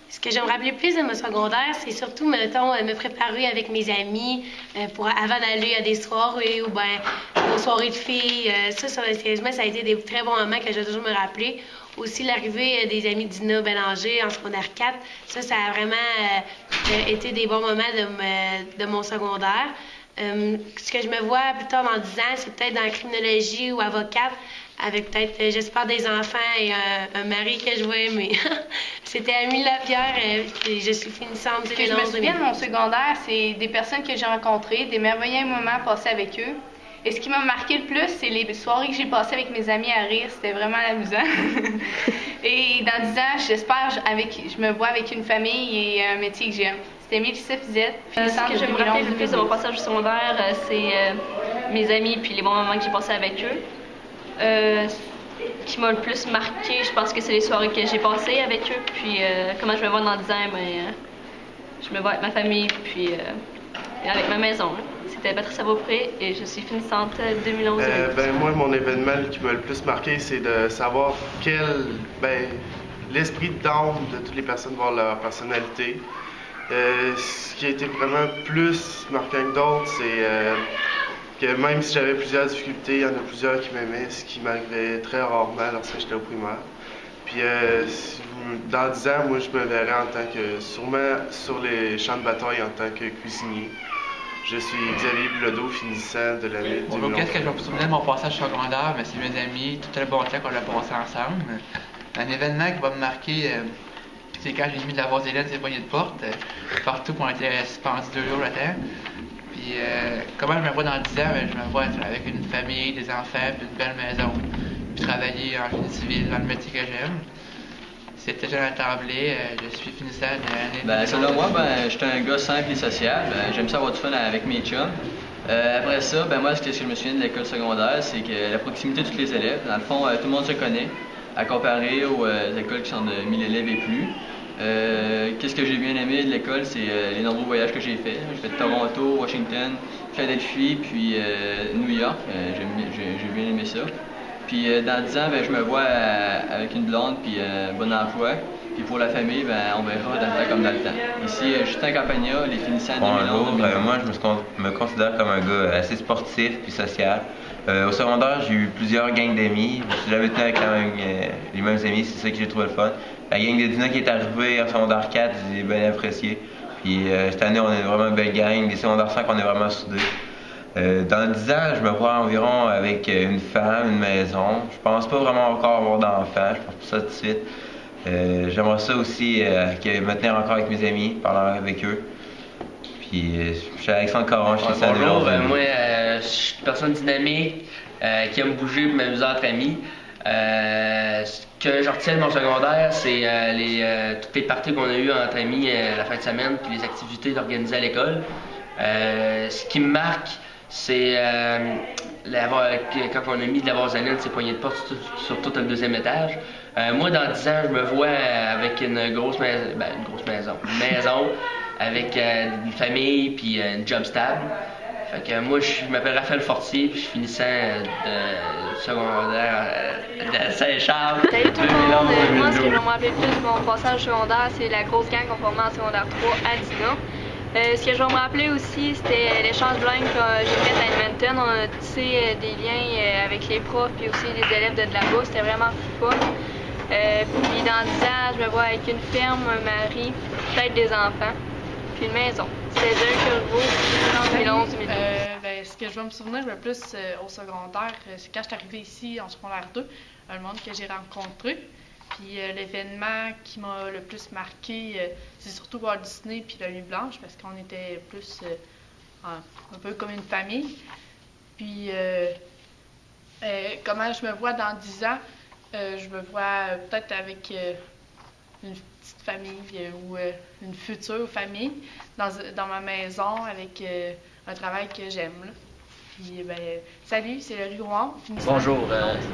Ce que j'aime rappeler plus de mon secondaire, c'est surtout, mettons, me préparer avec mes amis avant d'aller à des soirées ou bien aux soirées de filles. Sérieusement, ça a été des très bons moments que je vais toujours me rappeler. Aussi, l'arrivée des amis d'Ina Bélanger en secondaire 4, ça a vraiment été des bons moments de mon secondaire. Ce que je me vois plus tard dans 10 ans, c'est peut-être dans la criminologie ou avocate, avec peut-être, j'espère, des enfants et un mari que je vais aimer. C'était Amélie Lapierre, et je suis finissante du Ce que je me souviens de mon secondaire, c'est des personnes que j'ai rencontrées, des merveilleux moments passés avec eux. Et ce qui m'a marqué le plus, c'est les soirées que j'ai passées avec mes amis à rire. C'était vraiment amusant. Et dans 10 ans, j'espère, je me vois avec une famille et un métier que j'aime. C'était Mélissa Fizette. Ce que je me rappelle le plus de mon passage au secondaire, c'est mes amis puis les bons moments que j'ai passés avec eux. Qui m'a le plus marqué, je pense que c'est les soirées que j'ai passées avec eux. Puis comment je me vois dans 10 ans, je me vois avec ma famille puis et avec ma maison. C'était Patricia Beaupré et je suis finissante 2011. Moi, mon événement qui m'a le plus marqué, c'est de savoir l'esprit d'âme de toutes les personnes, voir leur personnalité. Ce qui a été vraiment plus marquant que d'autres, c'est que même si j'avais plusieurs difficultés, il y en a plusieurs qui m'aimaient, ce qui m'arrivait très rarement lorsque j'étais au primaire. Puis dans 10 ans, moi, je me verrais en tant que, sûrement sur les champs de bataille en tant que cuisinier. Je suis Xavier Bilodeau, finissant de l'année 2011. Bon, qu'est-ce que je me souviens de mon passage secondaire? C'est mes amis, tout le bon temps qu'on a passé ensemble. Un événement qui va me marquer, c'est quand j'ai mis de la vaseline sur les poignées de porte, partout qu'on était suspendus 2 jours là-dedans. Puis comment je me vois dans 10 ans? Je me vois avec une famille, des enfants, puis une belle maison, puis travailler en génie civil dans le métier que j'aime. C'était Jonathan Blais, je suis finissant de l'année. Selon moi, j'étais un gars simple et sociable. J'aime ça avoir du fun avec mes chums. Après ça, moi, ce que je me souviens de l'école secondaire, c'est que la proximité de tous les élèves. Dans le fond, tout le monde se connaît, à comparer aux écoles qui sont de 1000 élèves et plus. Qu'est-ce que j'ai bien aimé de l'école, c'est les nombreux voyages que j'ai faits. J'ai fait Toronto, Washington, Philadelphie, puis New York. J'ai bien aimé ça. Puis dans 10 ans, je me vois avec une blonde, puis un bon emploi. Puis pour la famille, on verra dans le temps comme dans le temps. Ici, Justin Campagna, les finissants en 2011. Moi, je me considère comme un gars assez sportif puis social. Au secondaire, j'ai eu plusieurs gangs d'amis. Je suis jamais tenu avec les mêmes amis, c'est ça que j'ai trouvé le fun. La gang de Dina qui est arrivée en secondaire 4, j'ai bien apprécié. Puis cette année, on est vraiment une belle gang. Les secondaires 5, on est vraiment soudés. Dans 10 ans, je me vois environ avec une femme, une maison. Je pense pas vraiment encore avoir d'enfants, je pense pas ça tout de suite. J'aimerais ça aussi me tenir encore avec mes amis, parler avec eux. Puis je suis Alexandre Caron, je suis ça. Bonjour, moi je suis une personne dynamique qui aime bouger pour m'amuser entre amis. Ce que je retiens de mon secondaire, c'est toutes les parties qu'on a eues entre amis la fin de semaine, puis les activités organisées à l'école. Ce qui me marque, c'est quand on a mis de la vaseline, ces poignées de porte sur tout le 2e étage. Moi, dans 10 ans, je me vois avec une grosse maison, avec une famille puis une job stable. Fait que moi, je m'appelle Raphaël Fortier, puis je suis finissant de secondaire de Saint-Charles. Salut tout le monde! Moi, ce que je me rappelle plus de mon passage secondaire, c'est la grosse gang qu'on formait en secondaire 3 à Dina. Ce que je vais me rappeler aussi, c'était l'échange de langue que j'ai fait à Edmonton. On a tissé des liens avec les profs puis aussi les élèves de là-bas. C'était vraiment fun. Puis dans 10 ans, je me vois avec une ferme, un mari, peut-être des enfants, puis une maison. C'était Turbo, 2011-2012. Ce que je vais me souvenir le plus au secondaire, c'est quand je suis arrivée ici en secondaire 2, le monde que j'ai rencontré. Puis l'événement qui m'a le plus marqué, c'est surtout Walt Disney puis la Nuit Blanche, parce qu'on était plus un peu comme une famille. Puis comment je me vois dans 10 ans, je me vois peut-être avec une petite famille ou une future famille dans ma maison avec un travail que j'aime. Puis, salut, c'est le Rouen. Bonjour,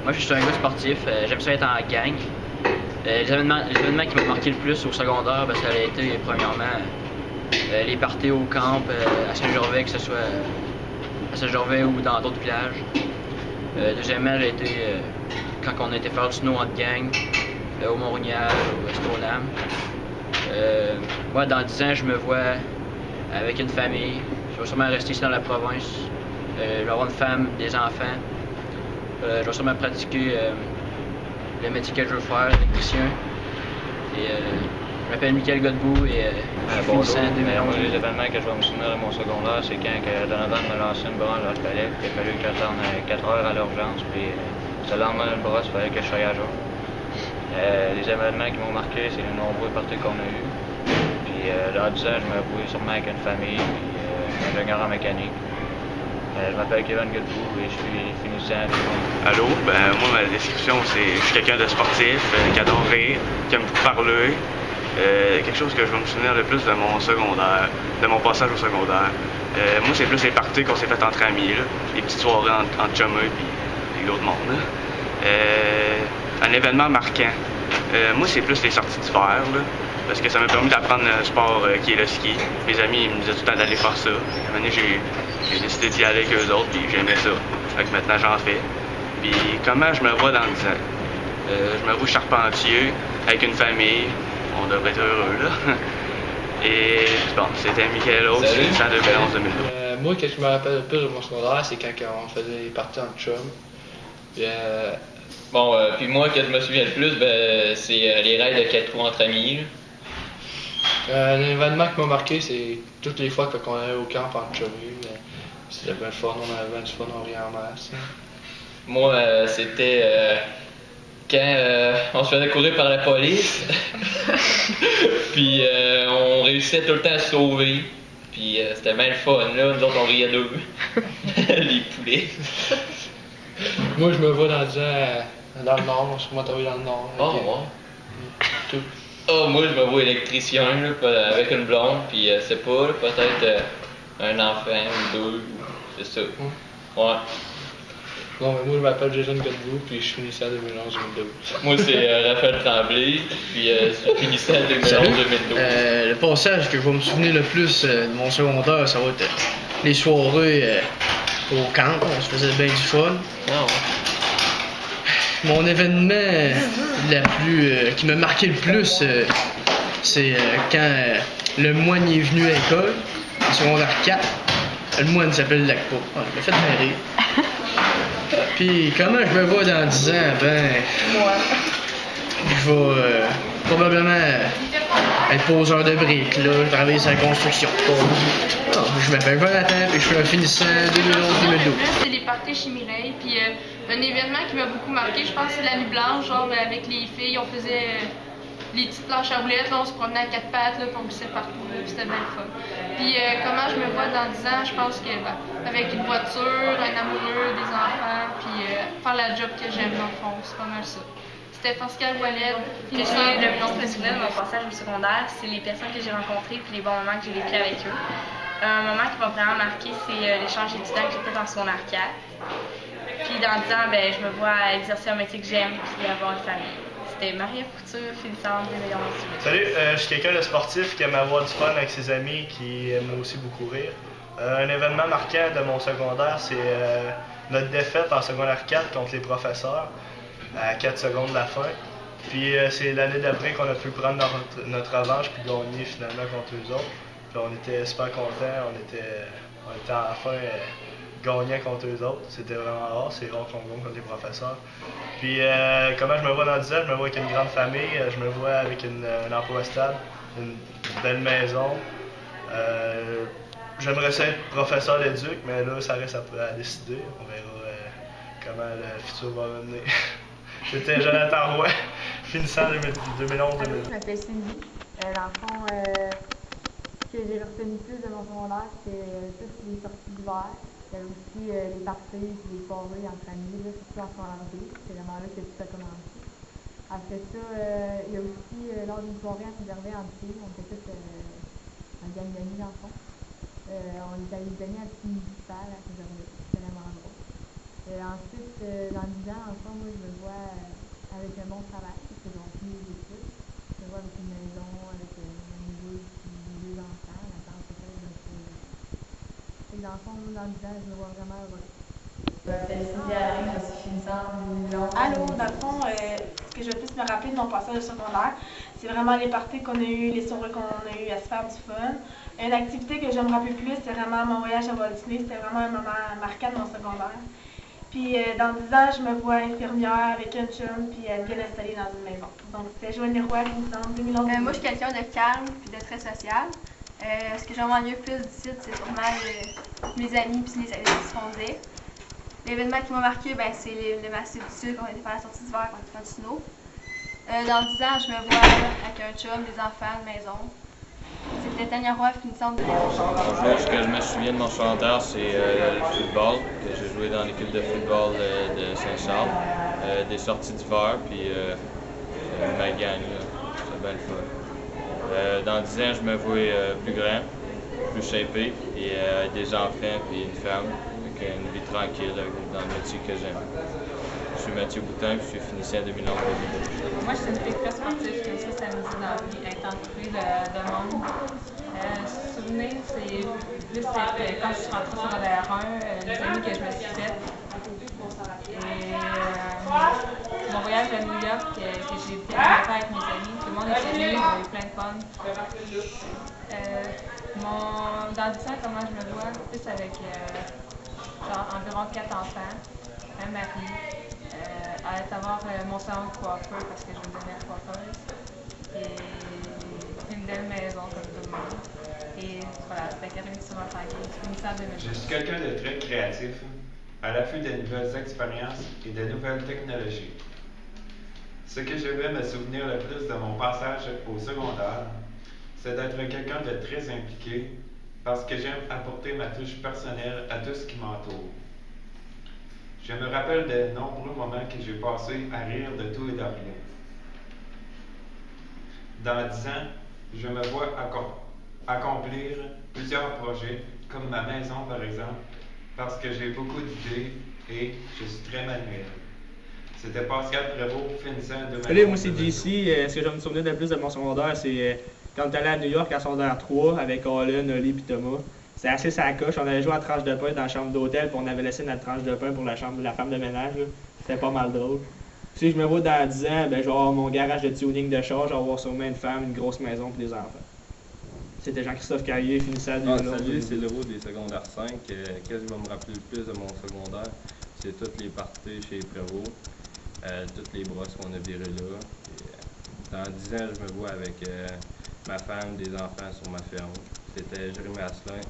moi je suis un gars sportif, j'aime ça être en gang. L'événement qui m'a marqué le plus au secondaire, ça a été premièrement les parties au camp à Saint-Gervais, que ce soit à Saint-Gervais ou dans d'autres villages. Deuxièmement, j'ai été quand on a été faire du snow en gang au Mont-Royal, au Estrolam. Moi, dans 10 ans, je me vois avec une famille. Je vais sûrement rester ici dans la province. Je vais avoir une femme, des enfants. Je vais sûrement pratiquer le métier que je veux faire, électricien. Et, je m'appelle Michael Godbout et je suis finissant en 2011. Les événements que je vais me souvenir de mon secondaire, c'est quand Donovan m'a lancé une brosse dans le palais, puis il a fallu que j'attende 4 heures à l'urgence, puis le lendemain de brosse, il fallait que je sois à jour. Les événements qui m'ont marqué, c'est les nombreux parties qu'on a eus. Puis dans 10 ans, je me vois sûrement avec une famille, puis ingénieur en mécanique. Je m'appelle Kevin Godbout et je suis finissant. Allô, moi ma description c'est je suis quelqu'un de sportif, qui adore rire, qui aime beaucoup parler. Quelque chose que je vais me souvenir le plus de mon secondaire, de mon passage au secondaire. Moi c'est plus les parties qu'on s'est faites entre amis, là, les petites soirées entre chumeux et l'autre monde. Un événement marquant. Moi c'est plus les sorties d'hiver, parce que ça m'a permis d'apprendre un sport qui est le ski. Mes amis ils me disaient tout le temps d'aller faire ça. À un moment donné, j'ai décidé d'y aller avec eux autres, puis j'aimais ça. Fait que maintenant j'en fais. Puis comment je me vois dans 10 ans? Je me vois charpentier, avec une famille. On devrait être heureux, là. Et bon, c'était Michael Oaks, c'est en 2011-2012. Moi, qu'est-ce que je me rappelle le plus de mon secondaire, c'est quand on faisait les parties en chum. Puis, puis moi, que je me souviens le plus, c'est les raids de 4 roues entre amis. Un événement qui m'a marqué, c'est toutes les fois qu'on allait au camp en chum. C'était bien fun, on avait bien du fun, on riait en masse. Moi, c'était quand on se faisait courir par la police, puis on réussissait tout le temps à se sauver, puis c'était bien le fun, là, nous autres on riait d'eux, les poulets. Moi je me vois dans 10 ans dans le nord, on se sûrement travailler dans le nord. Moi je me vois électricien, là, avec une blonde, puis c'est pas, là, peut-être un enfant ou deux, c'est ça. Ouais. Bon, moi je m'appelle Jason Godbout, puis je finissais en 2011-2012. Moi c'est Raphaël Tremblay, puis je finissais en 2011-2012. Le passage que je vais me souvenir le plus de mon secondaire, ça va être les soirées au camp, on se faisait bien du fun. Mon événement qui m'a marqué le plus, c'est quand le moine est venu à l'école, en secondaire 4. Le moine s'appelle Lacpo. Il m'a fait bien rire. Puis comment je me vois dans 10 ans, je vais probablement être poseur de briques, là, travailler sur la construction. Je m'appelle Jonathan et je suis un finissant 2011-2012. C'est les parties chez Mireille, puis un événement qui m'a beaucoup marqué, je pense, c'est la nuit blanche, genre avec les filles, on faisait les petites planches à roulettes, là, on se promenait à 4 pattes, là, puis on glissait partout, là, puis c'était bien le fun. Puis comment je me vois dans 10 ans, je pense que avec une voiture, un amoureux, des enfants, puis faire la job que j'aime dans le fond, c'est pas mal ça. C'était Pascal Ouellet. Le plus me souvenir de mon passage au secondaire, c'est les personnes que j'ai rencontrées puis les bons moments que j'ai vécu avec eux. Un moment qui m'a vraiment marqué, c'est l'échange étudiant que j'ai fait en secondaire 4. Puis dans 10 ans, je me vois exercer un métier que j'aime puis avoir une famille. C'était Marie Couture, finissante de Léon. Salut, je suis quelqu'un de sportif qui aime avoir du fun avec ses amis, qui aime aussi beaucoup rire. Un événement marquant de mon secondaire, c'est notre défaite en secondaire 4 contre les professeurs à 4 secondes de la fin. Puis c'est l'année d'après qu'on a pu prendre notre revanche puis gagner finalement contre eux autres. Puis on était super contents, on était enfin gagnant contre eux autres. C'était vraiment rare, c'est rare qu'on gagne contre les professeurs. Puis comment je me vois dans 10 ans, je me vois avec une grande famille, je me vois avec un emploi stable, une belle maison. J'aimerais ça être professeur d'éduc, mais là ça reste à décider. On verra comment le futur va venir. J'étais Jonathan Roy, finissant 2011-2012. Je m'appelle Cindy. Dans le fond, ce que j'ai retenu plus de mon secondaire, c'était toutes les sorties d'hiver. Il y avait aussi les parties et les soirées entre amis, là, surtout en secondaire 2. C'est vraiment là que tout a commencé. Après ça, il y a aussi lors d'une soirée à Saint-Gervais en dessous, on était tous en gang d'amis dans le fond. On était allés des amis à la petite municipale à Saint-Gervais. C'était vraiment drôle. Ensuite, dans 10 ans, en fond, moi, je me vois avec un bon travail, parce que j'ai fini les études. Je me vois avec une maison, avec un niveau, deux enfants, la tante, peut-être, donc dans le fond, dans 10 ans, je me vois vraiment heureux. Je m'appelle Cynthia Alain, je suis finissante. Allô, dans le fond, que je vais plus me rappeler de mon passage au secondaire, c'est vraiment les parties qu'on a eues, les soirées qu'on a eues à se faire du fun. Une activité que je me rappelle plus, c'est vraiment mon voyage à Walt Disney. C'était vraiment un moment marquant de mon secondaire. Puis dans 10 ans, je me vois infirmière avec un chum, puis bien installée dans une maison. Donc c'était Joanie Roy, qui me semble, 2011. Moi, je suis quelqu'un de calme puis de très social. Ce que j'aimerais mieux plus d'ici, c'est sûrement mes amis puis les amis qui se fondaient. L'événement qui m'a marqué, c'est le Massif du Sud, qu'on a été faire la sortie d'hiver quand on était faire du snow. Dans 10 ans, je me vois avec un chum, des enfants, une maison. C'était Tania Roy, finissante de Ce que je me souviens de mon secondaire, c'est le football, que j'ai joué dans l'équipe de football de Saint-Charles, des sorties d'hiver, puis ma gang, c'est bien le fun. Dans 10 ans, je me vois plus grand, plus shapé, et des enfants, puis une femme, avec une vie tranquille dans le métier que j'aime. Je suis Mathieu Boutin, puis je suis finissant en 2011. Moi, je suis une fille très sportive, comme ça me dit dans la vie, être entourée de monde. Souvenir, c'est plus quand je suis rentrée au secondaire 1, les amis que je me suis faite. Et mon voyage à New York que j'ai fait avec mes amis, tout le monde était venu, on a eu plein de fun. Dans 10 ans, comment je me vois, plus avec environ 4 enfants, un mari. Avoir mon salon de coiffeur parce que je veux devenir coiffeuse et une belle maison comme tout le monde. Et voilà, c'était Catherine qui sera Je suis quelqu'un de très créatif, à l'affût de nouvelles expériences et de nouvelles technologies. Ce que je vais me souvenir le plus de mon passage au secondaire, c'est d'être quelqu'un de très impliqué parce que j'aime apporter ma touche personnelle à tout ce qui m'entoure. Je me rappelle de nombreux moments que j'ai passés à rire de tout et de rien. Dans 10 ans, je me vois accomplir plusieurs projets, comme ma maison par exemple, parce que j'ai beaucoup d'idées et je suis très manuel. C'était Pascal Prévost, finissant de Salut, moi c'est JC. Ce que je me souviens de plus de mon secondaire, c'est quand on est allé à New York à secondaire 3 avec Olin, Oli et Thomas. C'est assez sa coche. On avait joué à la tranche de pain dans la chambre d'hôtel, puis on avait laissé notre tranche de pain pour la chambre de la femme de ménage. C'était pas mal drôle. Si je me vois dans 10 ans, je vais avoir mon garage de tuning de char, je vais avoir sûrement une femme, une grosse maison et des enfants. C'était Jean-Christophe Carrier, finissant du Salut, c'est Leroux des secondaires 5. Qu'est-ce qui va me rappeler le plus de mon secondaire? C'est toutes les parties chez Prévost, toutes les brosses qu'on a virées là. Et, dans 10 ans, je me vois avec ma femme, des enfants sur ma ferme. C'était Jérémy Asselin,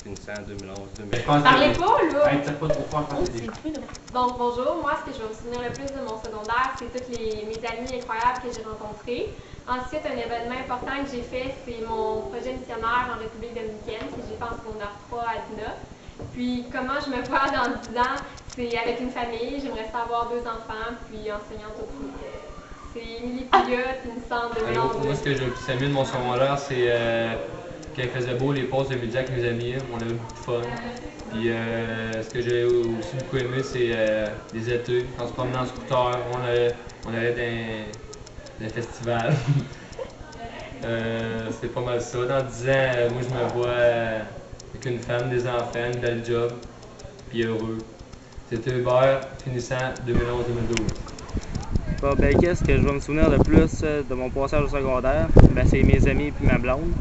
finissant en 2011-2011. Parlez pas, là! Donc, bonjour. Moi, ce que je vais me souvenir le plus de mon secondaire, c'est tous mes amis incroyables que j'ai rencontrés. Ensuite, un événement important que j'ai fait, c'est mon projet missionnaire en République dominicaine, que j'ai fait en secondaire 3 à Dina. Puis, comment je me vois dans 10 ans, c'est avec une famille. J'aimerais avoir 2 enfants, puis enseignante au foot. C'est Émilie Pouliot, une centre de mélange. Moi, ce que j'ai le plus aimé de mon secondaire, c'est quand il faisait beau, les pauses de midi avec mes amis, on avait beaucoup de fun. Puis ce que j'ai aussi beaucoup aimé, c'est les étés, quand on se promenait en scooter, on allait dans des festivals. C'est pas mal ça. Dans 10 ans, moi je me vois avec une femme, des enfants, une belle job, puis heureux. C'était Hubert, finissant 2011-2012. Qu'est-ce que je vais me souvenir le plus de mon passage au secondaire? C'est mes amis et ma blonde.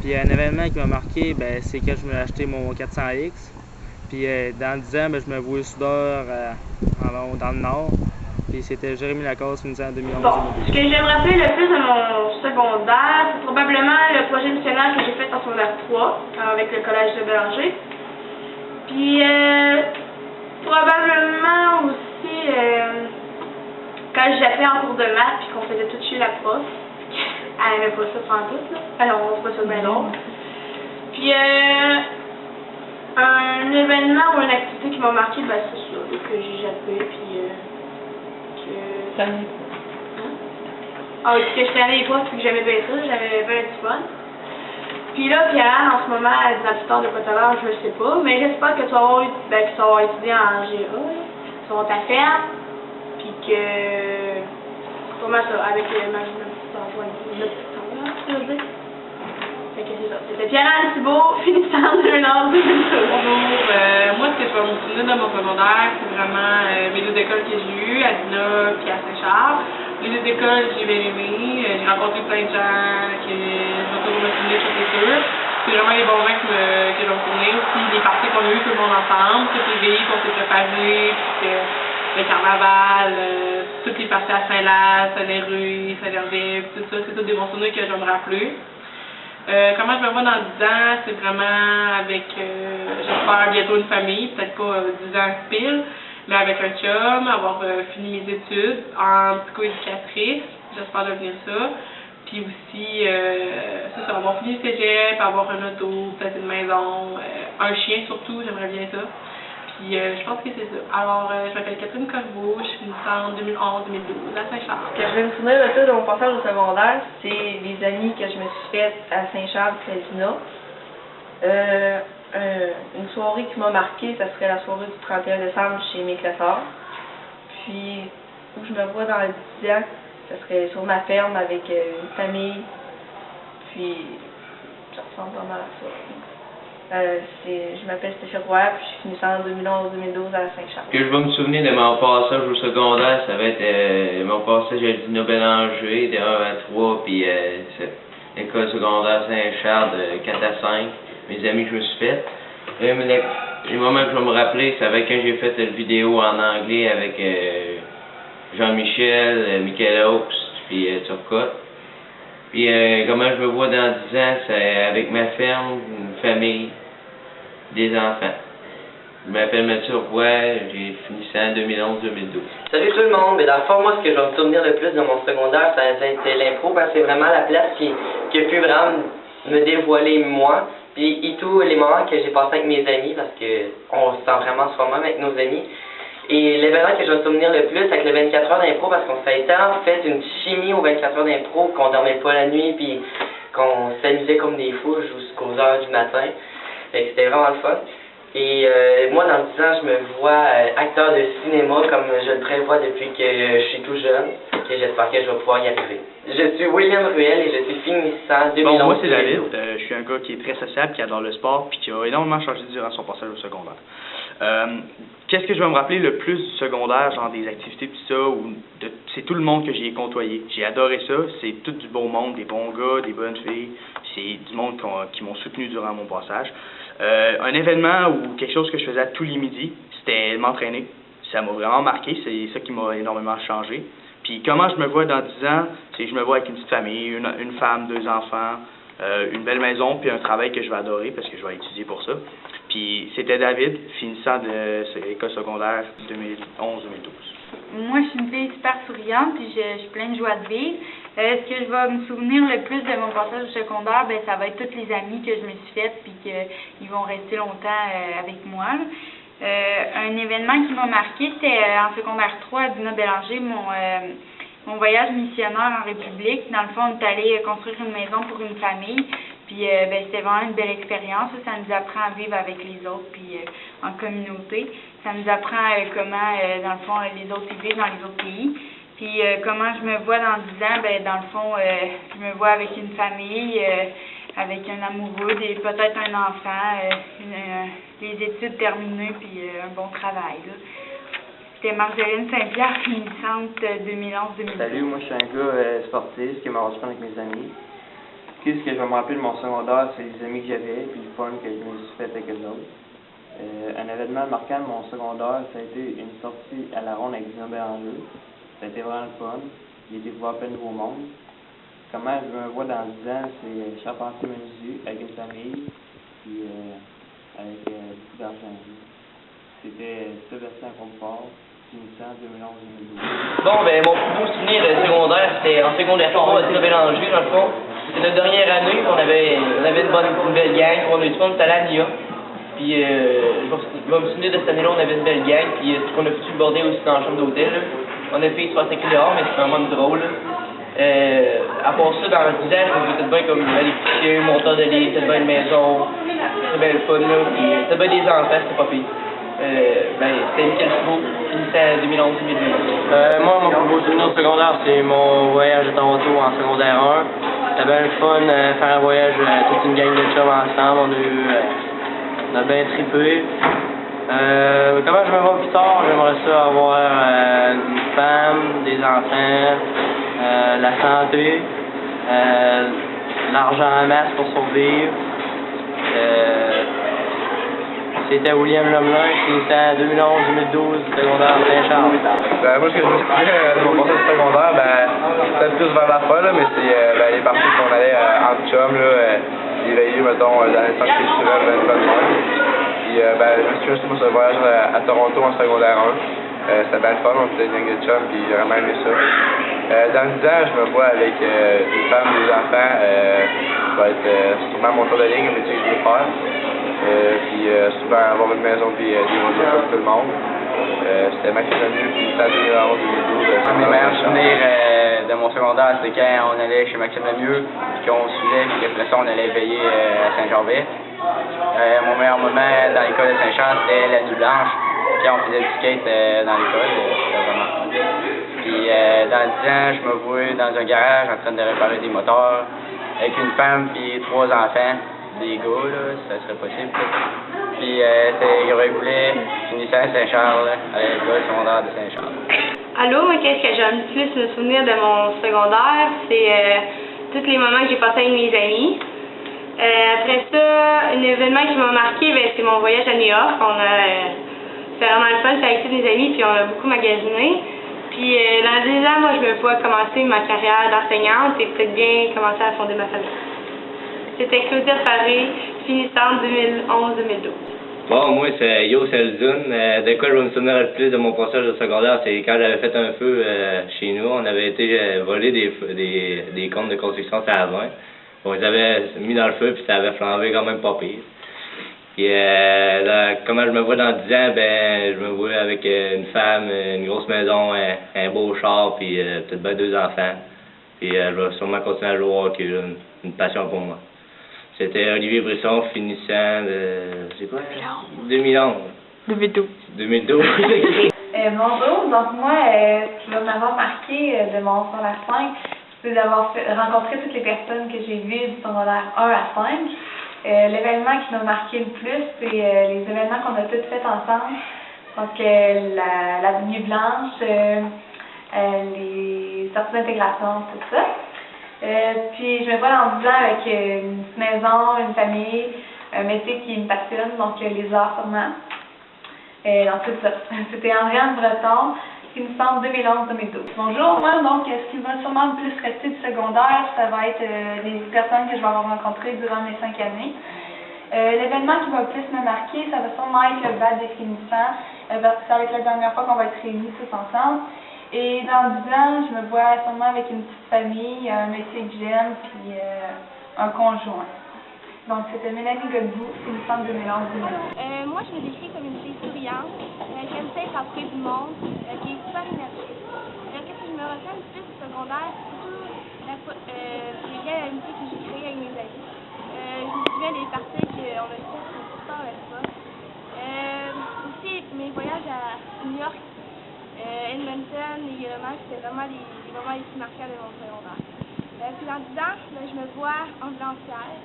Puis un événement qui m'a marqué, c'est quand je me suis acheté mon 400X. Puis dans 10 ans, je me vois soudeur dans le Nord. Puis c'était Jérémy Lacasse, finissant en 2011. Bon, ce que j'aime rappeler le plus de mon secondaire, c'est probablement le projet missionnaire que j'ai fait en secondaire 3 avec le collège de Bélanger. Puis probablement aussi quand j'ai fait en cours de maths puis qu'on faisait tout chez la prof. Elle n'aimait pas ça sans tout, là. Alors, on trouvait ça bien drôle. Puis, un événement ou une activité qui m'a marqué, c'est ça, que j'ai jappé, puis que... T'aimes Ah oui, que je prenais les profs, puis que j'aimais bien ça, j'avais bien du fun. Puis là, Pierre, en ce moment, elle est dans de Côte-Nord, je le sais pas, mais j'espère que tu vas avoir étudié en GA, sur ta ferme, puis que... Comment ça, avec ma C'était Pierre-Anne Thibault, finissant de l'an 2012. Bonjour, moi ce que je vais me souvenir de mon secondaire, c'est vraiment mes 2 écoles que j'ai eues, à Dina et à Saint-Charles. les écoles, j'ai bien aimé. J'ai rencontré plein de gens que je vais toujours me souvenir, c'est sûr. C'est vraiment les bons moments que je vais me souvenir. Aussi les parties qu'on a eues tout le monde ensemble, toutes les veillées qu'on s'est préparées, puis le carnaval, toutes les parties à Saint-Laz, Saint-Léruy, Saint-Gervais, tout ça, c'est tous des bons souvenirs que je vais me rappeler. Comment je me vois dans 10 ans, c'est vraiment avec, j'espère bientôt une famille, peut-être pas 10 ans pile, mais avec un chum, avoir fini mes études en psychoéducatrice, j'espère devenir ça. Puis aussi, c'est ça, avoir fini le cégep, avoir un auto, peut-être une maison, un chien surtout, j'aimerais bien ça. Puis je pense que c'est ça. Alors, je m'appelle Catherine Corbeau, je suis finissante en 2011-2012 à Saint-Charles. Ce que je vais me souvenir de ça de mon passage au secondaire, c'est les amis que je me suis faites à Saint-Charles-Casina. Une soirée qui m'a marquée, ça serait la soirée du 31 décembre chez mes classeurs. Puis, où je me vois dans 10 ans, ça serait sur ma ferme avec une famille. Puis, ça ressemble vraiment à ça. Je m'appelle Stéphie Roy, puis je suis finissante en 2011-2012 à Saint-Charles. Ce que je vais me souvenir de mon passage au secondaire, ça va être mon passage à Dino Bélanger, de 1 à 3, puis l'école secondaire Saint-Charles de 4 à 5, mes amis que je me suis fait. Les moments que je vais me rappeler, ça va être quand j'ai fait une vidéo en anglais avec Jean-Michel, Michael Oaks, puis Turcotte. Puis comment je me vois dans 10 ans, c'est avec ma ferme, une famille, des enfants. Je m'appelle Mathieu Roy, j'ai fini ça en 2011-2012. Salut tout le monde, mais dans le fond, moi, ce que je vais me souvenir le plus de mon secondaire, ça a été l'impro, parce que c'est vraiment la place qui a pu vraiment me dévoiler moi, puis tous les moments que j'ai passés avec mes amis, parce qu'on se sent vraiment soi-même avec nos amis. Et l'événement que je vais me souvenir le plus, avec le 24 heures d'impro, parce qu'on s'est en fait une chimie aux 24 heures d'impro, qu'on dormait pas la nuit, puis qu'on s'amusait comme des fous jusqu'aux heures du matin. C'était vraiment le fun. Et moi, dans 10 ans, je me vois acteur de cinéma, comme je le prévois depuis que je suis tout jeune, et j'espère que je vais pouvoir y arriver. Je suis William Ruel et je suis finissant 2011. Bon, moi c'est David, je suis un gars qui est très sociable, qui adore le sport, puis qui a énormément changé durant son passage au secondaire. Qu'est-ce que je vais me rappeler le plus du secondaire, genre des activités tout ça, c'est tout le monde que j'y ai côtoyé. J'ai adoré ça, c'est tout du beau monde, des bons gars, des bonnes filles, c'est du monde qui m'ont soutenu durant mon passage. Un événement ou quelque chose que je faisais tous les midis, c'était m'entraîner. Ça m'a vraiment marqué, c'est ça qui m'a énormément changé. Puis comment je me vois dans 10 ans, c'est que je me vois avec une petite famille, une femme, 2 enfants, une belle maison, puis un travail que je vais adorer parce que je vais étudier pour ça. Puis c'était David, finissant de l'école secondaire 2011-2012. Moi, je suis une fille super souriante, puis je suis pleine de joie de vivre. Ce que je vais me souvenir le plus de mon passage au secondaire, ben, ça va être tous les amis que je me suis faits, puis qu'ils vont rester longtemps avec moi. Un événement qui m'a marqué, c'était en secondaire 3 à Dina Bélanger, mon voyage missionnaire en République. Dans le fond, on est allé construire une maison pour une famille. Puis c'était vraiment une belle expérience. Ça nous apprend à vivre avec les autres, puis en communauté. Ça nous apprend comment, dans le fond, les autres vivent dans les autres pays. Puis comment je me vois dans 10 ans, ben dans le fond, je me vois avec une famille, avec un amoureux, peut-être un enfant, les études terminées, puis un bon travail. C'était Marjolaine Saint-Pierre, finissante 2011-2012. Salut, moi je suis un gars sportif qui m'a reçu avec mes amis. Ce que je vais me rappeler de mon secondaire, c'est les amis que j'avais, puis le fun que je me suis fait avec eux autres. Un événement marquant de mon secondaire, ça a été une sortie à la ronde avec Dina Bélanger. Ça a été vraiment le fun. J'ai été voir plein de nouveaux mondes. Comment je me vois dans 10 ans, c'est Charpentier-Menuisier avec une famille, puis avec beaucoup d'argent. C'était Sébastien Comport, finissant 2011-2012. Bon, ben mon plus beau souvenir secondaire, c'était en secondaire 3 à Dina Bélanger, dans le fond. C'était notre dernière année, on avait une belle gang, on a eu du fun, on était allé à Nia. Puis je vais me souvenir de cette année-là, on avait une belle gang, puis on a foutu le bordel aussi dans la chambre d'hôtel. On a fait 65 dehors, mais c'était vraiment drôle. À part ça, dans 10 ans, je me bien comme aller pisser, monteur de lit, c'était bien une maison, c'était bien le fun, là, puis c'était bien des enfants, c'était pas pire. C'était Michael Thibault, finissant 2011-2012. Moi, mon plus beau souvenir secondaire, c'est mon voyage à Toronto en secondaire 1. C'était bien le fun, faire un voyage toute une gang de chums ensemble, on a bien trippé. Comment je me vois plus tard, j'aimerais ça avoir une femme, des enfants, la santé, l'argent en masse pour survivre. C'était William Lemelin, finissant 2011-2012, secondaire Saint-Charles. Moi, ce que je me souviens de mon passage secondaire, peut-être plus vers la fin, là, mais c'est les parties qu'on allait en chum, les veillées, mettons, dans les centres culturels, 20 de même. Puis, je me souviens aussi pour ce voyage à Toronto en secondaire 1. C'était bien le fun, on faisait une gang de chum, puis j'ai vraiment aimé ça. Dans 10 ans, je me vois avec une femme, des enfants, ça va être sûrement mon tour de ligne, le métier que je veux faire. Puis souvent avoir une maison puis des voitures comme tout le monde. C'était Maxime Lemieux, puis c'était en 2011-2012. Un des meilleurs souvenirs de mon secondaire, c'est quand on allait chez Maxime Lemieux, puis qu'on suivait, puis après ça, on allait veiller à Saint-Gervais. Mon meilleur moment dans l'école de Saint-Charles, c'était la nuit blanche. Puis on faisait du skate dans l'école, c'était vraiment fun. Puis dans 10 ans, je me vois dans un garage en train de réparer des moteurs, avec une femme puis 3 enfants. Des gars, là, ça serait possible. Puis c'est Grégory Goulet, finissant à Saint-Charles, à l'école secondaire de Saint-Charles. Allô, moi, qu'est-ce que j'aime le plus me souvenir de mon secondaire? C'est tous les moments que j'ai passés avec mes amis. Après ça, un événement qui m'a marqué, c'est mon voyage à New York. C'était vraiment le fun, c'était avec tous mes amis, puis on a beaucoup magasiné. Puis dans 10 ans, moi, je me vois commencer ma carrière d'enseignante et peut-être bien commencer à fonder ma famille. C'était Claudia Faré, finissante 2011-2012. Bon, moi, c'est Yo Selzun. De quoi je vais me souvenir le plus de mon passage au secondaire, c'est quand j'avais fait un feu chez nous. On avait été voler des comptes de construction sur la 20. On les avait mis dans le feu, puis ça avait flambé quand même pas pire. Puis, comment je me vois dans 10 ans, je me vois avec une femme, une grosse maison, un beau char, puis peut-être bien 2 enfants. Puis, je vais sûrement continuer à jouer au hockey, une passion pour moi. C'était Olivier Brisson, finissant de... c'est quoi? 2011. 2012. 2012. Bonjour, donc moi, ce qui va m'avoir marqué de mon secondaire 5, c'est d'avoir rencontré toutes les personnes que j'ai vues du secondaire 1 à 5. L'événement qui m'a marqué le plus, c'est les événements qu'on a tous faits ensemble. Donc la nuit blanche, les sorties d'intégration, tout ça. Puis je me vois dans 10 ans avec une maison, une famille, un métier qui me passionne, donc les arts sûrement. Donc tout ça. C'était Andréane Breton, finissante 2011-2012. Bonjour, moi donc ce qui va sûrement le plus rester du secondaire, ça va être les personnes que je vais avoir rencontrées durant mes 5 années. L'événement qui va le plus me marquer, ça va sûrement être le bal des finissants, parce que ça va être la dernière fois qu'on va être réunis tous ensemble. Et dans 10 ans, je me vois sûrement avec une petite famille, un métier que j'aime, puis un conjoint. Donc c'était Mélanie Godbout, finissante 2011-2012. Moi, je me décris comme une fille souriante, qui aime ça être entourée du monde, qui est super énergique. Qu'est-ce que je me retiens le plus du secondaire, c'est surtout les liens d'amitié que j'ai créés avec mes amis. Je me souviens des parties qu'on a faites, c'est super avec ça. Aussi, mes voyages à New York, Edmonton et Yellowknife, c'était vraiment les moments les plus marquants de mon secondaire. Puis dans 10 ans, je me vois ambulancière,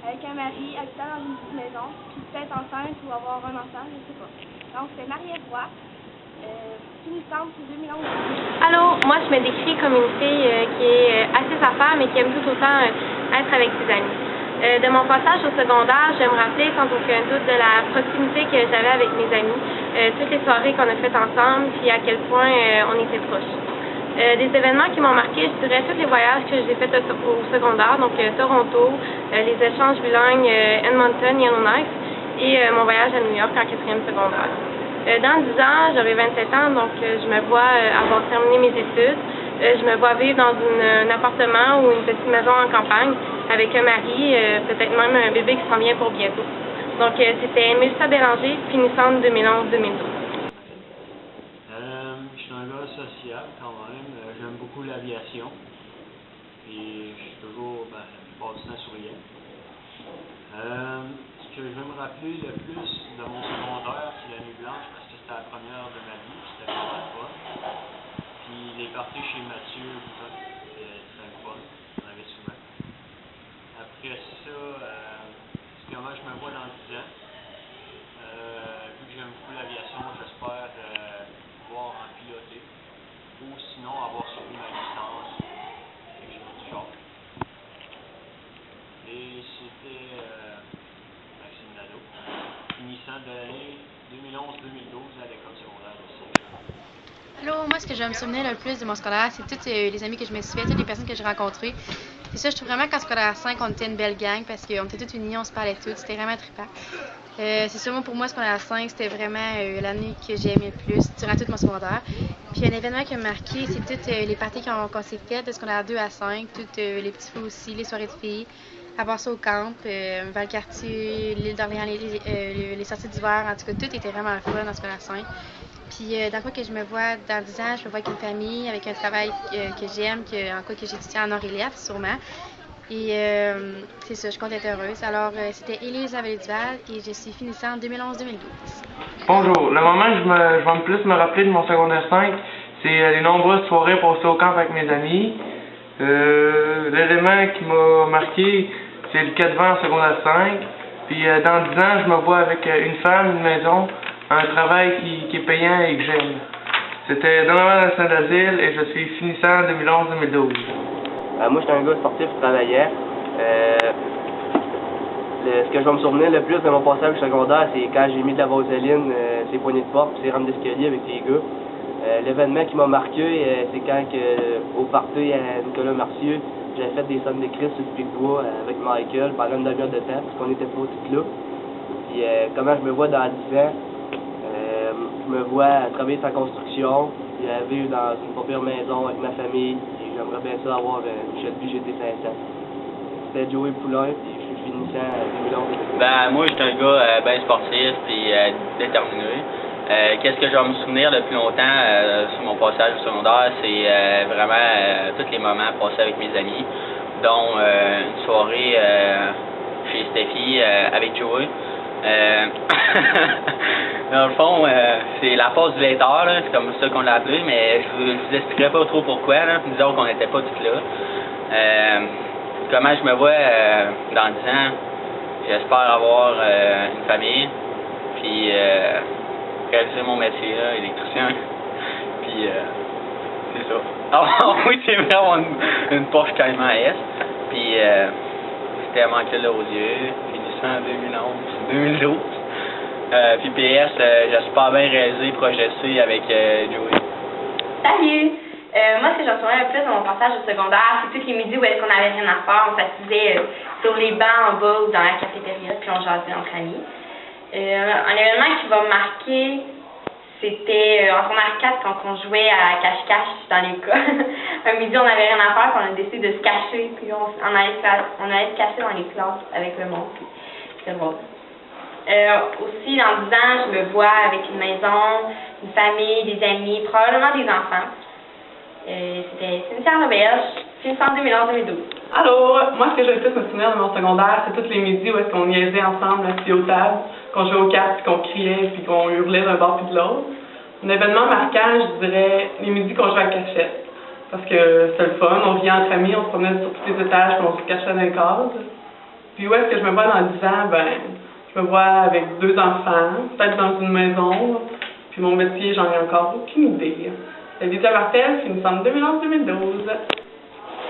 avec un mari, habitant dans une petite maison, puis peut-être enceinte ou avoir un enfant, je sais pas. Donc c'est Marie-Ève Roy, finissante 2011. Allô, moi je me décris comme une fille qui est assez sa femme mais qui aime tout autant être avec ses amis. De mon passage au secondaire, je me rappelais sans aucun doute de la proximité que j'avais avec mes amis, toutes les soirées qu'on a faites ensemble, puis à quel point on était proches. Des événements qui m'ont marqué, je dirais tous les voyages que j'ai faits au secondaire, donc Toronto, les échanges bilingues Edmonton, Yellowknife, et mon voyage à New York en 4e secondaire. Dans 10 ans, j'aurai 27 ans, donc je me vois avoir terminé mes études. Je me vois vivre dans un appartement ou une petite maison en campagne avec un mari, peut-être même un bébé qui s'en vient pour bientôt. Donc c'était Mélissa Bélanger, finissante 2011-2012. Je suis un gars social quand même. J'aime beaucoup l'aviation. Et je suis toujours, la plupart du temps, souriant. Ce que je vais me rappeler le plus de mon secondaire, c'est la nuit blanche, parce que c'était la première de ma vie, c'était vraiment le fun. Puis les parties chez Mathieu, c'était très fun, on avait souvent. Après ça, comment je me vois dans 10 ans, vu que j'ai j'aime beaucoup l'aviation, j'espère pouvoir en piloter ou sinon avoir suivi ma licence, quelque chose du genre. Et c'était Maxime Nadeau, finissant de l'année 2011-2012 à l'école secondaire de Saint-Jean. Allô, moi, ce que je vais me souvenir le plus de mon scolaire, c'est toutes les amis que je me suis fait, toutes les personnes que j'ai rencontrées. Puis ça, je trouve vraiment qu'en scolaire 5, on était une belle gang parce qu'on était toutes unis, on se parlait toutes, c'était vraiment trippant. C'est sûrement pour moi, scolaire 5, c'était vraiment l'année que j'ai aimé le plus durant tout mon secondaire. Puis un événement qui m'a marqué, c'est toutes les parties qu'on s'est faites de scolaire 2 à 5, toutes les petits feux aussi, les soirées de filles. À part ça au camp, Valcartier, l'île d'Orléans, les sorties d'hiver, en tout cas, tout était vraiment fun dans scolaire 5. Puis dans quoi que je me vois dans 10 ans, je me vois avec une famille, avec un travail que j'aime, en quoi que j'étudie en relief sûrement. Et c'est ça, je compte être heureuse. Alors, c'était Élise Lavallée-Duval et je suis finissant en 2011-2012. Bonjour, le moment que je vais plus me rappeler de mon secondaire 5, c'est les nombreuses soirées passées au camp avec mes amis. L'élément qui m'a marqué, c'est le 4 vents en secondaire 5. Puis dans 10 ans, je me vois avec une femme, une maison, un travail qui est payant et que j'aime. C'était Donovan à Saint-Asile et je suis finissant en 2011-2012. Moi, j'étais un gars sportif qui travaillait. Ce que je vais me souvenir le plus de mon passage au secondaire, c'est quand j'ai mis de la vaseline, ses poignées de porte, ses rampes d'escalier avec les gars. L'événement qui m'a marqué, c'est quand au party à Nicolas Marcieux, j'avais fait des scènes de Christ sur le Pic-Bois avec Michael pendant une demi-heure de temps, parce qu'on n'était pas tous là. Puis comment je me vois dans 10 ans, je me vois travailler sa construction, puis vivre dans une première maison avec ma famille, et j'aimerais bien ça avoir une Shelby GT500. C'était Joey Poulain, puis je suis finissant à 2011. Ben, moi, j'étais un gars bien sportif et déterminé. Qu'est-ce que je vais me souvenir le plus longtemps sur mon passage au secondaire, c'est vraiment tous les moments passés avec mes amis, dont une soirée chez Steffi avec Joey. Dans le fond, c'est la pause du 20h, c'est comme ça qu'on l'a appelé, mais je vous expliquerai pas trop pourquoi, là, disons qu'on n'était pas tous là. Comment je me vois dans 10 ans, j'espère avoir une famille, puis réaliser mon métier, là, électricien, puis c'est ça. Ah oui, c'est vraiment une Porsche Cayman S, puis c'était manqué là aux yeux, finissant en 2012. Puis PS, j'espère bien réaliser progresser avec Joey. Salut! Moi, ce que j'en souviens le plus de mon passage au secondaire, c'est tous les midis où est-ce qu'on avait rien à faire, on s'assisait sur les bancs en bas ou dans la cafétéria, puis on jasait entre amis. Un événement qui va me marquer, c'était en secondaire 4 quand on jouait à cache-cache dans l'école. Un midi, on n'avait rien à faire, puis on a décidé de se cacher, puis on allait se cacher dans les classes avec le monde, puis c'était drôle. Aussi, dans 10 ans, je me vois avec une maison, une famille, des amis, probablement des enfants. C'était Cynthia Roberge, finissant en 2011-2012. Allô, moi ce que je vais le plus me souvenir de mon secondaire, c'est tous les midis où est-ce qu'on niaisait ensemble assis aux tables, qu'on jouait aux cartes, puis qu'on criait, puis qu'on hurlait d'un bord puis de l'autre. Un événement marquant, je dirais, les midis qu'on jouait à cachette. Parce que c'était le fun, on vivait entre amis, on se promenait sur tous les étages, puis on se cachait dans les cases. Puis où est-ce que je me vois dans 10 ans, ben, je me vois avec 2 enfants, peut-être dans une maison, puis mon métier, j'en ai encore aucune idée. Lydia Martel, finissant en 2011-2012.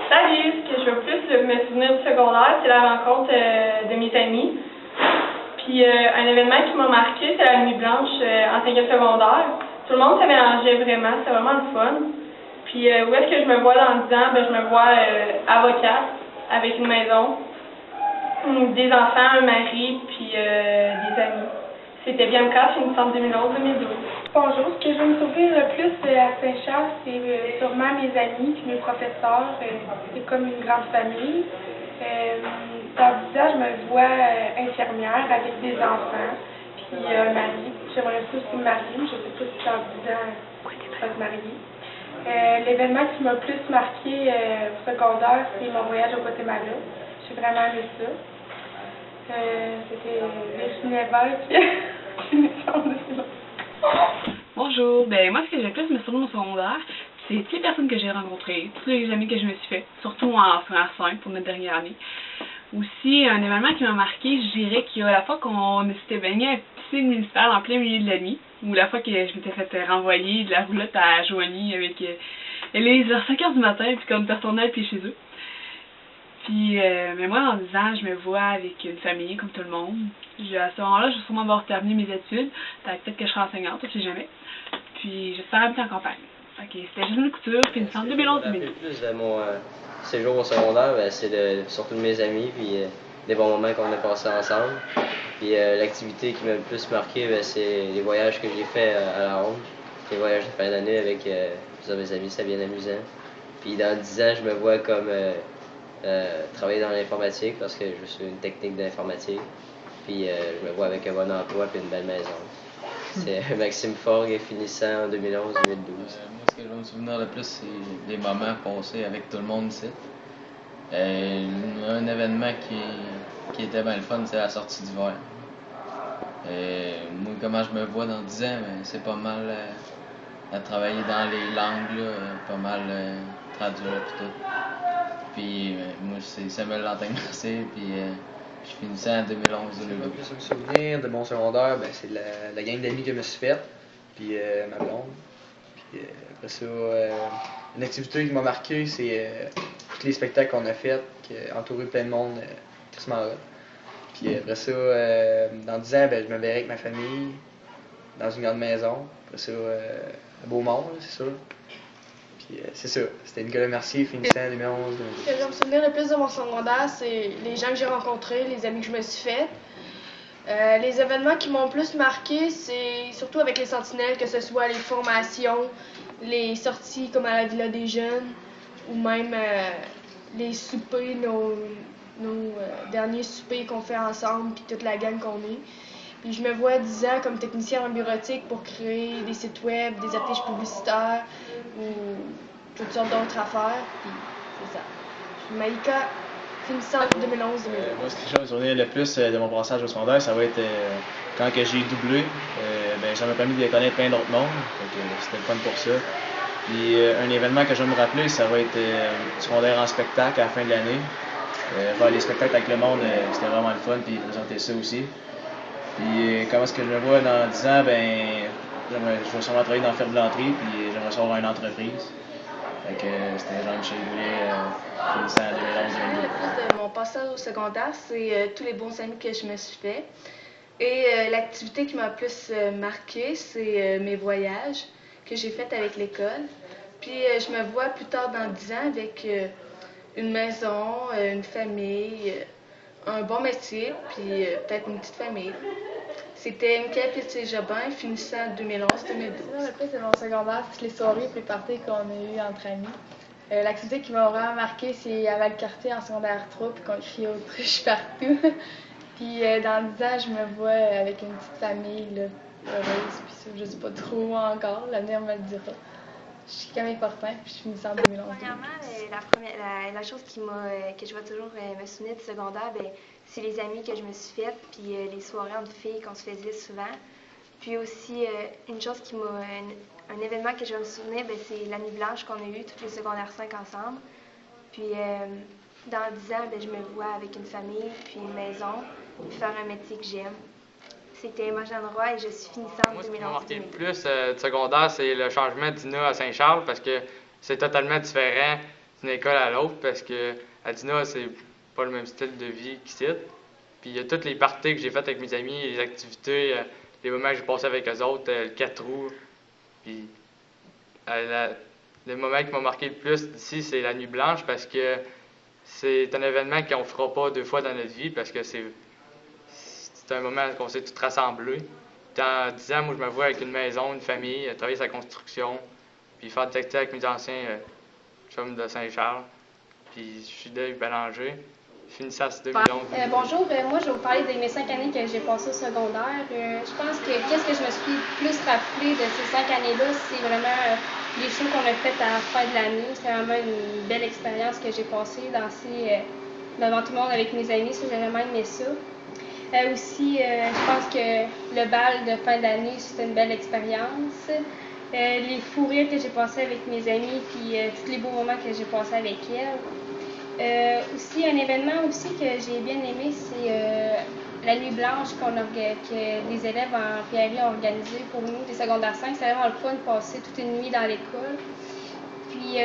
Salut! Ce que je veux plus me souvenir du secondaire, c'est la rencontre de mes amis. Puis un événement qui m'a marqué, c'est la nuit blanche en 5e secondaire. Tout le monde se mélangeait vraiment, c'était vraiment le fun. Puis où est-ce que je me vois dans 10 ans? Ben, je me vois avocate, avec une maison, des enfants, un mari, puis des amis. C'était bien le cas, finissant en 2011-2012. Bonjour, ce que je veux me souvenir le plus à Saint-Charles, c'est sûrement mes amis et mes professeurs. C'est comme une grande famille. Dans 10 ans, je me vois infirmière avec des enfants, puis un mari. J'aimerais ça aussi me marier, mais je ne sais pas si dans 10 ans, je vais me marier. L'événement qui m'a le plus marqué au secondaire, c'est mon voyage au Guatemala. J'ai vraiment aimé ça. C'était Virginie Hébert, puis une de Bonjour, ben moi ce que j'ai le plus me souvenir de mon secondaire, c'est toutes les personnes que j'ai rencontrées, tous les amis que je me suis fait, surtout en secondaire 5 pour notre dernière année, Aussi, un événement qui m'a marqué, je dirais qu'il y a la fois qu'on s'était baigné à la piscine municipale en plein milieu de la nuit, ou la fois que je m'étais fait renvoyer de la roulotte à Joanie avec les heures 5 heures du matin, puis qu'on était retourné à pied chez eux. Puis, mais moi, dans 10 ans, je me vois avec une famille, comme tout le monde. À ce moment-là, je vais sûrement avoir terminé mes études. Peut-être que je serai enseignante, on sait jamais. Puis, j'espère habiter en campagne. Fait que c'était juste une couture, puis une centre 2011 2012. Plus de mon séjour au secondaire, c'est surtout de mes amis, puis des bons moments qu'on a passés ensemble. Puis l'activité qui m'a le plus marqué, c'est les voyages que j'ai faits à la ronde. Les voyages de fin d'année avec plusieurs de mes amis, c'était bien amusant. Puis dans 10 ans, je me vois comme travailler dans l'informatique parce que je suis une technique d'informatique. Puis je me vois avec un bon emploi et une belle maison. C'est Maxime Forgue, finissant en 2011-2012. Moi, ce que je vais me souvenir le plus, c'est des moments passés avec tout le monde ici. Un événement qui était bien le fun, c'est la sortie d'hiver. Moi, comment je me vois dans 10 ans, c'est pas mal à travailler dans les langues, là, pas mal traduire et tout. Puis moi, c'est Samuel Lantin-Mercier, puis je finissais en 2011-2012. Ce qui m'a plus me souvenir de mon secondaire, c'est la gang d'amis que je me suis faite, puis ma blonde. Puis après ça, une activité qui m'a marqué, c'est tous les spectacles qu'on a faits, entouré de plein de monde, crissement hot. Puis après ça, dans 10 ans, je me verrai avec ma famille, dans une grande maison. Après ça, à Beaumont, c'est sûr. Puis c'est ça, c'était Nicolas Mercier, finissant en 2011. Ce que je vais me souvenir le plus de mon secondaire, c'est les gens que j'ai rencontrés, les amis que je me suis fait. Les événements qui m'ont le plus marqué, c'est surtout avec les sentinelles, que ce soit les formations, les sorties comme à la Villa des Jeunes, ou même les soupers, nos derniers soupers qu'on fait ensemble, puis toute la gang qu'on est. Puis je me vois 10 ans comme technicien en bureautique pour créer des sites web, des affiches publicitaires ou toutes sortes d'autres affaires. Puis c'est ça. Je suis Maïka, finissant en 2011-2012. Moi, ce que je vais me souvenir le plus de mon passage au secondaire, ça va être quand que j'ai doublé. Ça m'a permis de connaître plein d'autres mondes. C'était le fun pour ça. Puis un événement que je vais me rappeler, ça va être secondaire en spectacle à la fin de l'année. Faire les spectacles avec le monde, c'était vraiment le fun, puis présenter ça aussi. Puis comment est-ce que je me vois dans 10 ans, je vais sûrement travailler dans la ferblanterie, puis j'aimerais ça avoir une entreprise. Fait que c'était Jean-Michel Goulet, finissant en 2011-2012. Le plus de mon passage au secondaire, c'est tous les bons amis que je me suis fait. Et l'activité qui m'a le plus marqué, c'est mes voyages que j'ai faits avec l'école. Puis je me vois plus tard dans 10 ans avec une maison, une famille, un bon métier, puis peut-être une petite famille. C'était Michael Pelletier-Jobin, finissant en 2011-2012. Le plus de mon secondaire, c'est les soirées et les parties qu'on a eues entre amis. L'activité qui m'a vraiment marqué, c'est à Valcartier en secondaire 3, puis qu'on criait autruche partout. Puis dans 10 ans, je me vois avec une petite famille là, heureuse, puis ça, je sais pas trop encore, l'avenir me le dira. Je suis Camille Portin, puis je finis en 2011. Premièrement, la chose que je vais toujours me souvenir du secondaire, c'est les amis que je me suis faites, puis les soirées entre filles qu'on se faisait souvent. Puis aussi, un événement que je vais me souvenir, c'est la nuit blanche qu'on a eue, tous les secondaires 5 ensemble. Puis dans 10 ans, je me vois avec une famille, puis une maison, puis faire un métier que j'aime. C'était Emma-Jeanne Roy et je suis finissante en 2011. Moi, ce qui m'a marqué le plus du secondaire, c'est le changement d'INA à Saint-Charles parce que c'est totalement différent d'une école à l'autre parce que à DINA, c'est pas le même style de vie qu'ici. Puis il y a toutes les parties que j'ai faites avec mes amis, les activités, les moments que j'ai passés avec eux autres, le 4 roues. Puis le moment qui m'a marqué le plus d'ici, c'est la nuit blanche parce que c'est un événement qu'on fera pas 2 fois dans notre vie parce que c'est un moment qu'on s'est tous rassemblés. Dans 10 ans, moi, je me vois avec une maison, une famille, travailler sa construction, puis faire des activités avec mes anciens chums de Saint-Charles. Puis je suis Dave Bélanger, finissant en 2011. Bonjour, moi, je vais vous parler de mes 5 années que j'ai passées au secondaire. Je pense que qu'est-ce que je me suis plus rappelé de ces 5 années-là, c'est vraiment les shows qu'on a fait à la fin de l'année. C'était vraiment une belle expérience que j'ai passée, danser devant tout le monde avec mes amis. J'ai vraiment aimé ça. Aussi, je pense que le bal de fin d'année, c'était une belle expérience. Les fous rires que j'ai passés avec mes amis, puis tous les beaux moments que j'ai passés avec elles. Aussi, un événement aussi que j'ai bien aimé, c'est la nuit blanche que les élèves en PRI ont organisé pour nous, des secondaires 5. C'est vraiment le fun de passer toute une nuit dans l'école. Puis,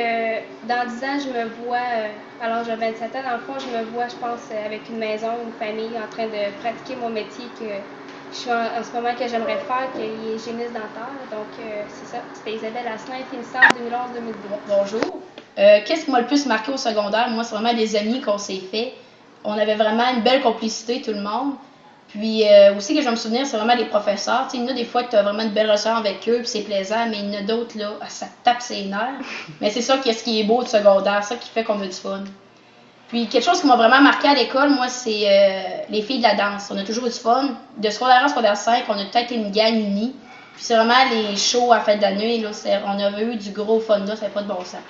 dans 10 ans, je me vois, alors j'ai 27 ans, dans le fond, je me vois, je pense, avec une maison, une famille, en train de pratiquer mon métier que je suis en ce moment que j'aimerais faire, qui est hygiéniste dentaire. Donc, c'est ça. C'était Isabelle Asselin, finissante 2011-2012. Bonjour. Qu'est-ce qui m'a le plus marqué au secondaire? Moi, c'est vraiment les amis qu'on s'est fait. On avait vraiment une belle complicité, tout le monde. Puis aussi, que je vais me souvenir, c'est vraiment les professeurs. Tu sais, il y en a des fois que tu as vraiment une belle relation avec eux, puis c'est plaisant, mais il y en a d'autres, là, ça te tape ses nerfs. Mais c'est ça ce qui est beau du secondaire, ça qui fait qu'on a du fun. Puis quelque chose qui m'a vraiment marqué à l'école, moi, c'est les filles de la danse. On a toujours eu du fun. De secondaire 1 à secondaire 5, on a peut-être une gang unie. Puis c'est vraiment les shows à fête de la nuit, là, on avait eu du gros fun là, ça n'avait pas de bon sens.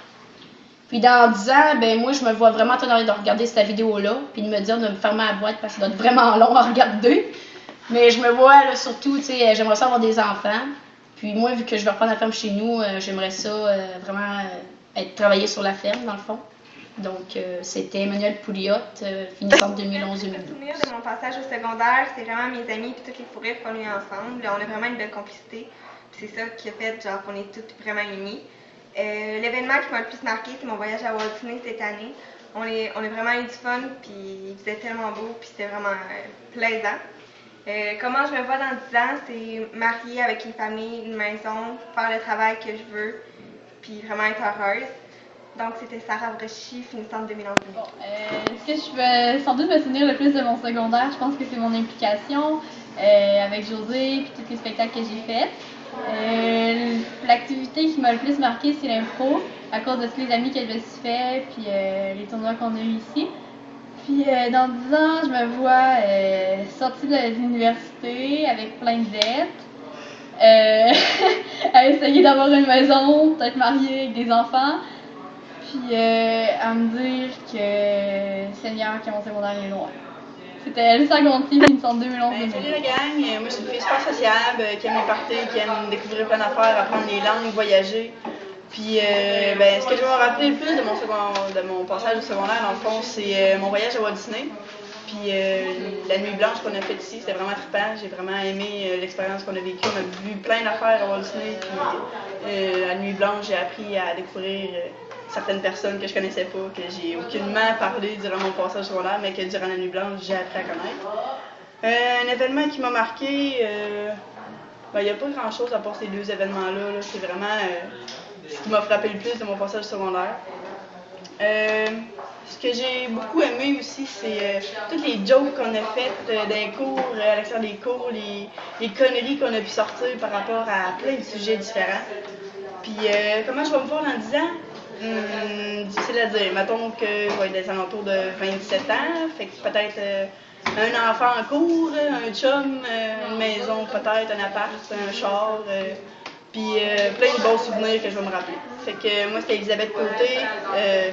Puis dans 10 ans, ben moi, je me vois vraiment en train de regarder cette vidéo-là, puis de me dire de me fermer la boîte parce que ça doit être vraiment long à regarder. Mais je me vois là, surtout, tu sais, j'aimerais ça avoir des enfants. Puis moi, vu que je vais reprendre la ferme chez nous, j'aimerais ça vraiment travailler sur la ferme, dans le fond. Donc, c'était Emmanuel Pouliot, finissante 2011-2012. Le souvenir de mon passage au secondaire, c'est vraiment mes amis et toutes les fous rires qu'on a eu ensemble. On a vraiment une belle complicité. C'est ça qui a fait genre qu'on est toutes vraiment unies. L'événement qui m'a le plus marqué, c'est mon voyage à Walt Disney cette année. On a vraiment eu du fun, puis il faisait tellement beau, puis c'était vraiment plaisant. Comment je me vois dans 10 ans, c'est mariée avec une famille, une maison, faire le travail que je veux, puis vraiment être heureuse. Donc, c'était Sarah Brechy, finissante 2011. Ce que je vais sans doute me souvenir le plus de mon secondaire, je pense que c'est mon implication avec José et tous les spectacles que j'ai faits. L'activité qui m'a le plus marqué, c'est l'impro, à cause de tous les amis que je me suis fait, puis les tournois qu'on a eu ici. Puis dans 10 ans, je me vois sortie de l'université avec plein de dettes, à essayer d'avoir une maison, peut-être mariée avec des enfants. Puis à me dire que Seigneur, que mon secondaire est loin. C'était Elsa Gontier, finissante 2011-2012. Salut la gang, moi je suis une fille super sociable, qui aime les parties, qui aime découvrir plein d'affaires, apprendre les langues, voyager. Puis ce que je vais me rappeler le plus de mon passage au secondaire, dans le fond, c'est mon voyage à Walt Disney. Puis la nuit blanche qu'on a faite ici, c'était vraiment trippant. J'ai vraiment aimé l'expérience qu'on a vécue. On a vu plein d'affaires à Walt Disney. Puis la nuit blanche, j'ai appris à découvrir certaines personnes que je connaissais pas, que j'ai aucunement parlé durant mon passage secondaire, mais que durant la nuit blanche, j'ai appris à connaître. Un événement qui m'a marqué, il n'y a pas grand-chose à part ces deux événements-là. C'est vraiment ce qui m'a frappé le plus de mon passage secondaire. Ce que j'ai beaucoup aimé aussi, c'est toutes les jokes qu'on a faites dans les cours, à l'extérieur des cours, les conneries qu'on a pu sortir par rapport à plein de sujets différents. Puis comment je vais me voir dans 10 ans? Difficile à dire. Mettons que je vais être des alentours de 27 ans, fait que peut-être un enfant en cours, un chum, une maison peut-être, un appart, un char, puis plein de bons souvenirs que je vais me rappeler. Fait que moi c'était Elisabeth Côté,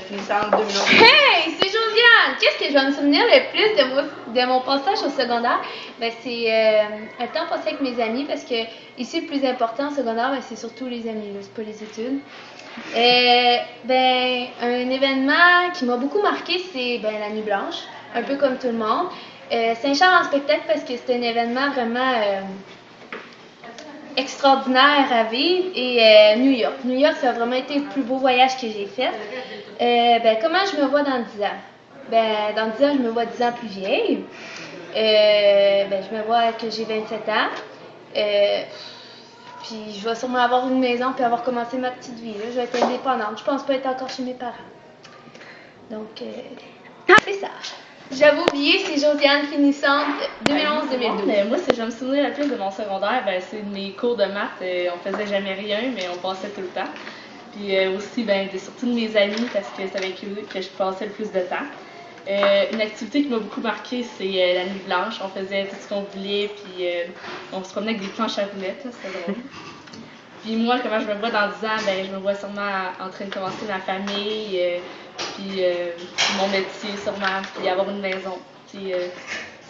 finissante 2011. Hey, c'est Josiane! Qu'est-ce que je vais me souvenir le plus de mon passage au secondaire? Ben, c'est un temps passé avec mes amis, parce que ici le plus important au secondaire, ben, c'est surtout les amis, là, c'est pas les études. Un événement qui m'a beaucoup marqué, c'est la nuit blanche, un peu comme tout le monde. Saint-Charles en spectacle, parce que c'était un événement vraiment extraordinaire à vivre. Et New York. New York, ça a vraiment été le plus beau voyage que j'ai fait. Comment je me vois dans 10 ans? Dans 10 ans, je me vois 10 ans plus vieille. Je me vois que j'ai 27 ans. Puis je vais sûrement avoir une maison puis avoir commencé ma petite vie. Là. Je vais être indépendante. Je pense pas être encore chez mes parents. Donc, c'est ça. J'avais oublié, c'est Josiane, finissante 2011-2012. Moi, si je me souviens le plus de mon secondaire, c'est de mes cours de maths. On faisait jamais rien, mais on passait tout le temps. Puis aussi, surtout de mes amis, parce que c'est avec eux que je passais le plus de temps. Une activité qui m'a beaucoup marquée, c'est la nuit blanche. On faisait tout ce qu'on voulait, puis on se promenait avec des planches à roulettes, c'était drôle. Puis moi, comment je me vois dans 10 ans, je me vois sûrement en train de commencer ma famille, puis mon métier sûrement, puis avoir une maison. Puis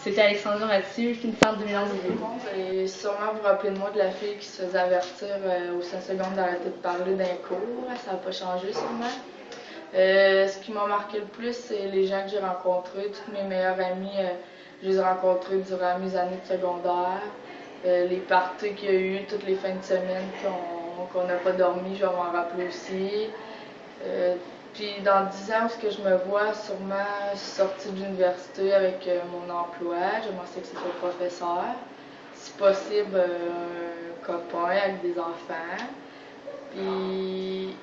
c'était Alexandra Mathieu, finissante 2011-2012. Et sûrement vous rappelez de moi de la fille qui se faisait avertir au 5 secondes d'arrêter de parler d'un cours. Ça n'a pas changé sûrement. Ce qui m'a marqué le plus, c'est les gens que j'ai rencontrés. Toutes mes meilleures amies, je les ai rencontrées durant mes années de secondaire. Les parties qu'il y a eu toutes les fins de semaine qu'on n'a pas dormi, je vais m'en rappeler aussi. Puis dans 10 ans, où est-ce que je me vois sûrement sortie de l'université avec mon emploi, j'aimerais que ce soit professeur. Si possible, un copain avec des enfants. Puis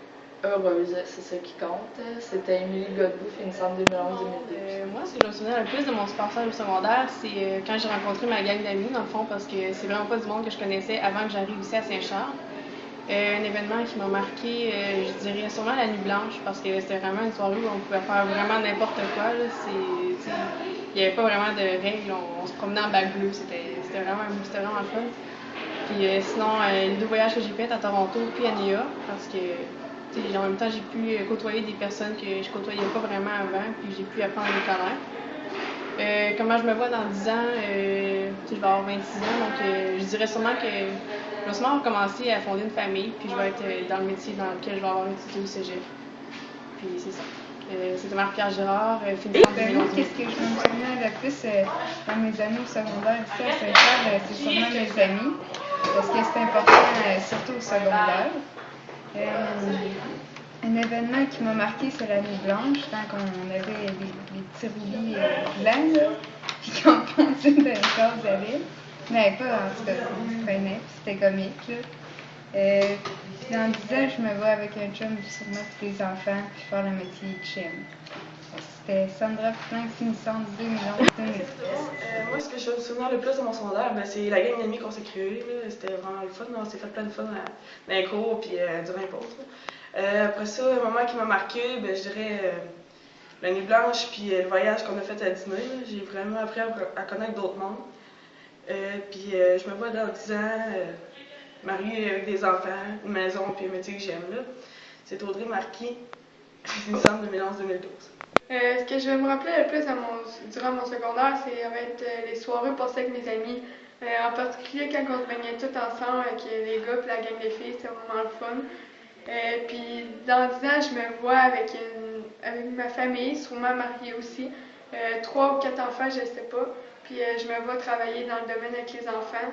heureuse, c'est ça qui compte. C'était Émilie Godbout, finissante 2011-2012. Moi, ce que je me souviens le plus de mon passage au secondaire, c'est quand j'ai rencontré ma gang d'amis, dans le fond, parce que c'est vraiment pas du monde que je connaissais avant que j'arrive ici à Saint-Charles. Un événement qui m'a marqué, je dirais sûrement la Nuit Blanche, parce que c'était vraiment une soirée où on pouvait faire vraiment n'importe quoi. Il n'y avait pas vraiment de règles, on se promenait en bac bleu, c'était vraiment le fun. Puis sinon, les 2 voyages que j'ai faits à Toronto puis à New York, parce que en même temps, j'ai pu côtoyer des personnes que je côtoyais pas vraiment avant, puis j'ai pu apprendre à les connaître. Comment je me vois dans 10 ans, je vais avoir 26 ans, donc je dirais sûrement que je vais sûrement recommencer à fonder une famille, puis je vais être dans le métier dans lequel je vais avoir étudié au cégep. Puis c'est ça. C'était Marie-Pierre Girard, finissant 2011. Qu'est-ce que je me souviens le plus dans mes années au secondaire ici à Saint-Charles, c'est sûrement mes amis, parce que c'est important, surtout au secondaire. Un événement qui m'a marqué, c'est la Nuit Blanche, quand on avait des petits roulis blancs, là, puis qu'on pensait dans une case de ville. Mais pas, en tout cas, on se traînait, puis c'était comique, là. Dans 10 ans, je me vois avec un chum, sûrement tous les enfants, puis faire le métier de chim. C'était Sandra Poulain, finissante 2011-2010. Moi, ce que je me souviens le plus de mon secondaire, c'est la gang d'amis qu'on s'est créée. C'était vraiment le fun. On s'est fait plein de fun dans les cours puis durant les pauses. Après ça, un moment qui m'a marqué, je dirais la Nuit Blanche puis le voyage qu'on a fait à Disney. J'ai vraiment appris à connaître d'autres mondes. Puis je me vois dans 10 ans, mariée avec des enfants, une maison puis un métier que j'aime. C'est Audrey Marquis, finissante 2011-2012. Ce que je vais me rappeler le plus durant mon secondaire, ça va être les soirées passées avec mes amis. En particulier quand on se baignait tous ensemble avec les gars et la gang des filles, c'était vraiment le fun. Puis dans 10 ans, je me vois avec ma famille, sûrement mariée aussi. 3 ou 4 enfants, je ne sais pas. Puis je me vois travailler dans le domaine avec les enfants.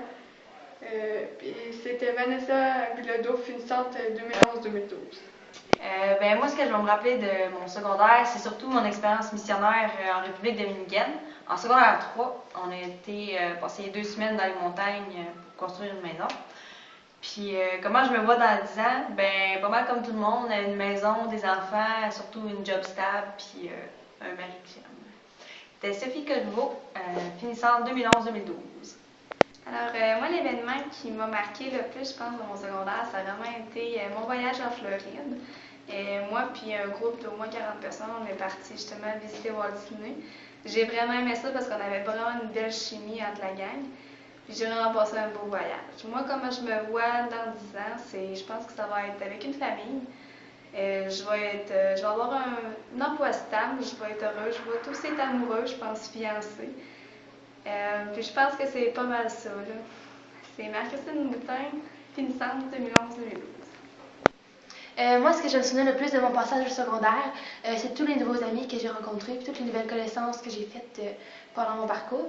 Puis c'était Vanessa Bilodeau, finissante 2011-2012. Moi, ce que je vais me rappeler de mon secondaire, c'est surtout mon expérience missionnaire en République dominicaine. En secondaire 3, on a été passer 2 semaines dans les montagnes pour construire une maison. Puis comment je me vois dans 10 ans? Pas mal comme tout le monde, une maison, des enfants, surtout une job stable, puis un mari que j'aime. C'était Sophie Codveau, finissante 2011-2012. Alors, moi, l'événement qui m'a marqué le plus, je pense, dans mon secondaire, ça a vraiment été mon voyage en Floride. Moi, puis un groupe d'au moins 40 personnes, on est partis justement visiter Walt Disney. J'ai vraiment aimé ça parce qu'on avait vraiment une belle chimie entre la gang. Puis j'ai vraiment passé un beau voyage. Moi, comment je me vois dans 10 ans, je pense que ça va être avec une famille. Je vais avoir un emploi stable, je vais être heureuse, je vais tous être amoureux, je pense fiancée. Puis je pense que c'est pas mal ça, là. C'est Marie-Christine Boutin, finissante 2011-2012. Moi, ce que je me souviens le plus de mon passage au secondaire, c'est tous les nouveaux amis que j'ai rencontrés, puis toutes les nouvelles connaissances que j'ai faites pendant mon parcours.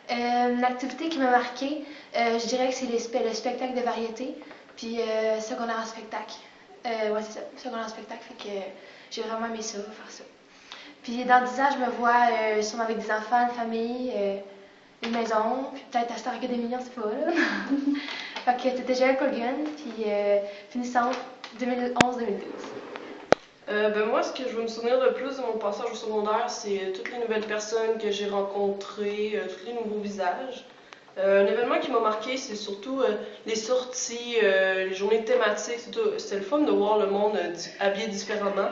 L'activité qui m'a marquée, je dirais que c'est le spectacle de variété, puis secondaire en spectacle. Ouais, c'est ça, secondaire en spectacle, fait que j'ai vraiment aimé ça, faire ça. Puis dans 10 ans, je me vois sûrement avec des enfants, une famille, une maison, puis peut-être à Star Academy, on sait pas, là. Fait que c'était Joël Colgan, puis finissante 2011-2012. Moi, ce que je veux me souvenir le plus de mon passage au secondaire, c'est toutes les nouvelles personnes que j'ai rencontrées, tous les nouveaux visages. Un événement qui m'a marqué, c'est surtout les sorties, les journées thématiques. C'était le fun de voir le monde habillé différemment.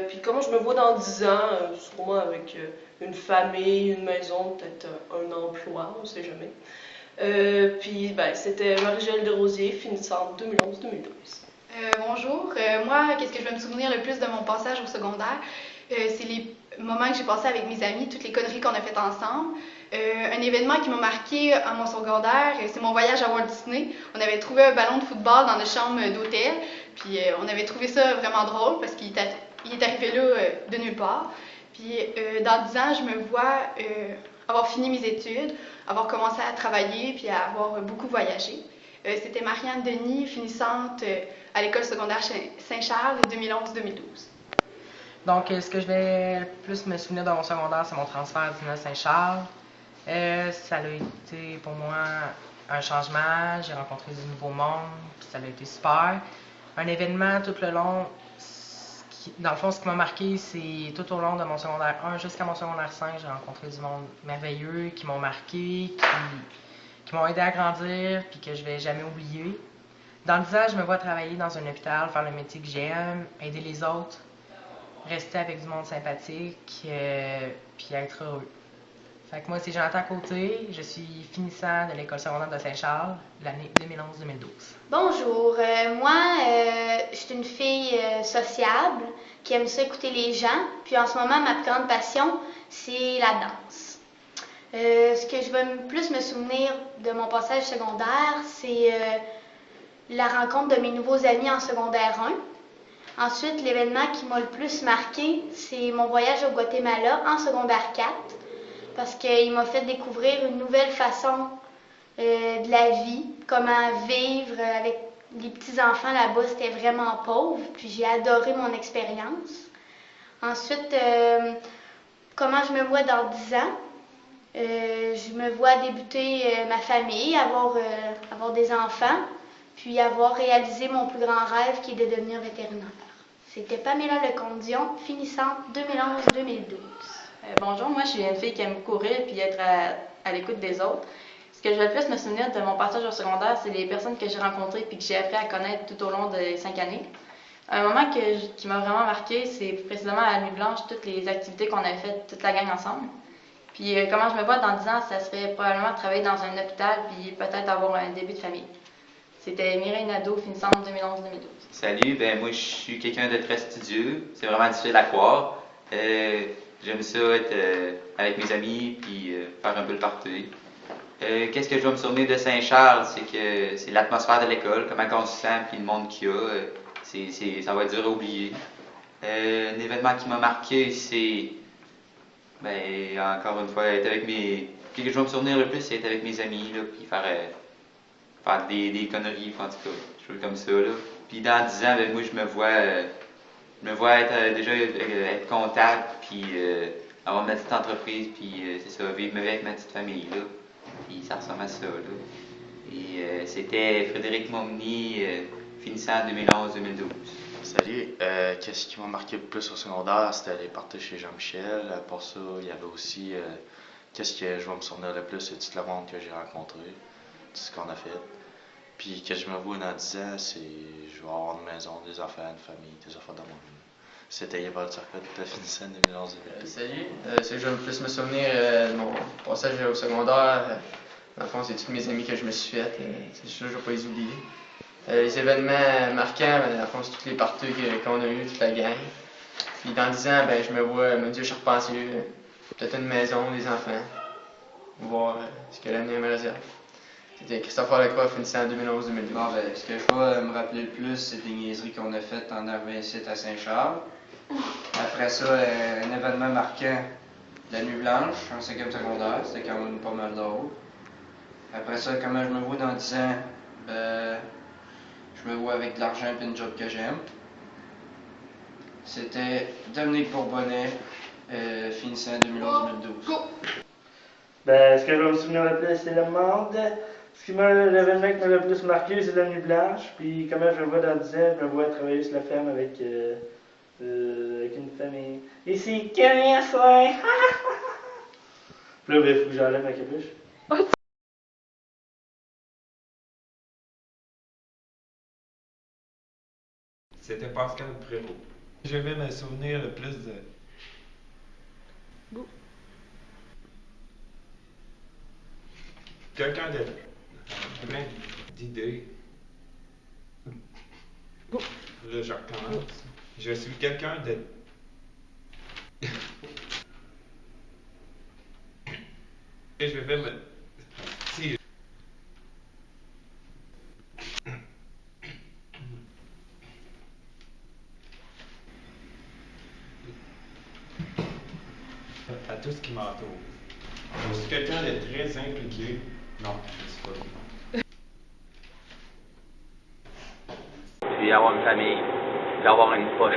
Puis comment je me vois dans 10 ans, sûrement avec une famille, une maison, peut-être un emploi, on ne sait jamais. Puis c'était Marie-Gèle Desrosiers, finissante 2011-2012. Bonjour. Moi, qu'est-ce que je vais me souvenir le plus de mon passage au secondaire? C'est les moments que j'ai passés avec mes amis, toutes les conneries qu'on a faites ensemble. Un événement qui m'a marqué à mon secondaire, c'est mon voyage à Walt Disney. On avait trouvé un ballon de football dans notre chambre d'hôtel, puis on avait trouvé ça vraiment drôle parce qu'il était il est arrivé là de nulle part. Puis dans 10 ans, je me vois avoir fini mes études, avoir commencé à travailler, puis à avoir beaucoup voyagé. C'était Marianne Denis, finissante à l'école secondaire Saint-Charles 2011-2012. Donc, ce que je vais le plus me souvenir de mon secondaire, c'est mon transfert d'INA Saint-Charles. Ça a été pour moi un changement, j'ai rencontré du nouveau monde, puis ça a été super. Un événement tout le long, dans le fond, ce qui m'a marqué, c'est tout au long de mon secondaire 1 jusqu'à mon secondaire 5, j'ai rencontré du monde merveilleux, qui m'ont marqué, qui m'ont aidé à grandir, puis que je vais jamais oublier. Dans 10 ans, je me vois travailler dans un hôpital, faire le métier que j'aime, aider les autres, rester avec du monde sympathique, puis être heureux. Fait que moi, c'est Jonathan Côté, je suis finissant de l'école secondaire de Saint-Charles, l'année 2011-2012. Bonjour, moi, je suis une fille sociable qui aime ça écouter les gens. Puis en ce moment, ma plus grande passion, c'est la danse. Ce que je veux plus me souvenir de mon passage secondaire, c'est la rencontre de mes nouveaux amis en secondaire 1. Ensuite, l'événement qui m'a le plus marqué, c'est mon voyage au Guatemala en secondaire 4, parce qu'il m'a fait découvrir une nouvelle façon de la vie, comment vivre avec les petits-enfants là-bas, c'était vraiment pauvre, puis j'ai adoré mon expérience. Ensuite, comment je me vois dans 10 ans? Je me vois débuter ma famille, avoir des enfants, puis avoir réalisé mon plus grand rêve qui est de devenir vétérinaire. C'était Pamela Lecondion, finissante 2011-2012. Bonjour, moi je suis une fille qui aime courir puis être à l'écoute des autres. Ce que je vais le plus me souvenir de mon passage au secondaire, c'est les personnes que j'ai rencontrées puis que j'ai appris à connaître tout au long des 5 années. Un moment qui m'a vraiment marqué, c'est précisément à la Nuit Blanche, toutes les activités qu'on a faites, toute la gang ensemble. Puis comment je me vois dans 10 ans, ça serait probablement travailler dans un hôpital puis peut-être avoir un début de famille. C'était Mireille Nadeau, finissante 2011-2012. Salut, moi je suis quelqu'un de très studieux, c'est vraiment difficile à croire. J'aime ça être avec mes amis puis faire un peu le party. Qu'est-ce que je vais me souvenir de Saint-Charles, c'est que c'est l'atmosphère de l'école, comment on se sent puis le monde qu'il y a, ça va être dur à oublier. Un événement qui m'a marqué, c'est encore une fois être avec mes. Ce que je vais me souvenir le plus, c'est être avec mes amis là, puis faire des conneries, en tout cas, des choses comme ça là. Puis dans 10 ans, moi je me vois être déjà être comptable, puis avoir ma petite entreprise, puis c'est ça, vivre ma vie avec ma petite famille, là. Puis ça ressemble à ça, là. Et c'était Frédéric Momny, finissant en 2011-2012. Salut, qu'est-ce qui m'a marqué le plus au secondaire, c'était les parties chez Jean-Michel. Pour ça, il y avait aussi, qu'est-ce que je vais me souvenir le plus, c'est tout le monde que j'ai rencontré, tout ce qu'on a fait. Puis que je me vois dans 10 ans, c'est je vais avoir une maison, des enfants, une famille, des affaires de mon vie. C'était Yéval Turcotte, finissant en 2011-2012. Salut, c'est que je vais plus me souvenir de mon passage au secondaire. Dans le fond, c'est tous mes amis que je me suis fait, c'est sûr que je ne vais pas les oublier. Les événements marquants, dans le fond, c'est toutes les parties qu'on a eues, toute la gang. Puis dans 10 ans, je me vois, mon Dieu, je suis repenser, peut-être une maison, des enfants, voir ce que l'avenir me réserve. C'était Christopher Lecroix, finissant en 2011-2012. Bon, ce que je vais me rappeler le plus, c'est des niaiseries qu'on a faites en arrivant ici à Saint-Charles. Après ça, un événement marquant, la Nuit Blanche, en 5e secondaire, c'était quand même pas mal drôle. Après ça, comment je me vois dans 10 ans, je me vois avec de l'argent et une job que j'aime. C'était Dominique Bourbonnais, finissant en 2011-2012. Ce que je vais me souvenir le plus, c'est le monde. L'événement qui m'a le plus marqué, c'est la Nuit Blanche. Puis comment je me vois dans 10 ans, je me vois travailler sur la ferme avec une famille. Et c'est Camille soir. Puis là, il faut que j'enlève ma capuche. C'était Pascal Prévost. Je vais me souvenir le plus de. Quelqu'un de plein d'idées. Là, je recommence. Je suis quelqu'un de. Et je vais me. Si. À tout ce qui m'entoure. Je suis quelqu'un de très impliqué. Non, je ne suis pas. Puis avoir une famille, puis avoir une poche.